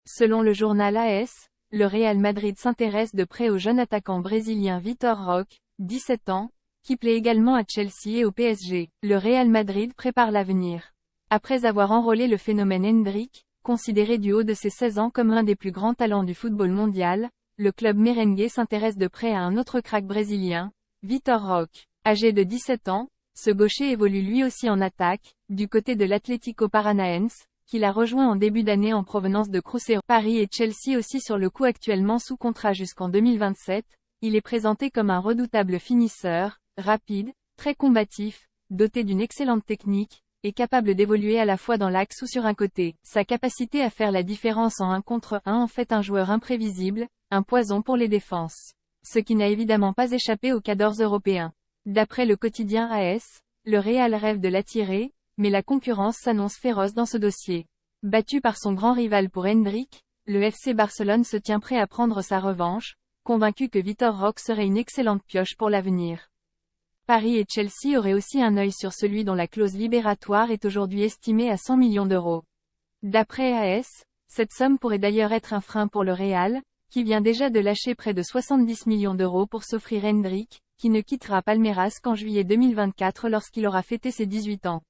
Selon le journal AS, le Real Madrid s'intéresse de près au jeune attaquant brésilien Vitor Roque, 17 ans, qui plaît également à Chelsea et au PSG. Le Real Madrid prépare l'avenir. Après avoir enrôlé le phénomène Endrick, considéré du haut de ses 16 ans comme l'un des plus grands talents du football mondial, le club merengue s'intéresse de près à un autre crack brésilien, Vitor Roque. Âgé de 17 ans, ce gaucher évolue lui aussi en attaque, du côté de l'Atlético Paranaense, qu'il a rejoint en début d'année en provenance de Cruzeiro. Paris et Chelsea aussi sur le coup actuellement sous contrat jusqu'en 2027, il est présenté comme un redoutable finisseur, rapide, très combatif, doté d'une excellente technique, et capable d'évoluer à la fois dans l'axe ou sur un côté. Sa capacité à faire la différence en 1 contre 1 en fait un joueur imprévisible, un poison pour les défenses. Ce qui n'a évidemment pas échappé aux cadors européens. D'après le quotidien AS, le Real rêve de l'attirer, mais la concurrence s'annonce féroce dans ce dossier. Battu par son grand rival pour Endrick, le FC Barcelone se tient prêt à prendre sa revanche, convaincu que Vitor Roque serait une excellente pioche pour l'avenir. Paris et Chelsea auraient aussi un œil sur celui dont la clause libératoire est aujourd'hui estimée à 100 millions d'euros. D'après AS, cette somme pourrait d'ailleurs être un frein pour le Real, qui vient déjà de lâcher près de 70 millions d'euros pour s'offrir Endrick, qui ne quittera Palmeiras qu'en juillet 2024 lorsqu'il aura fêté ses 18 ans.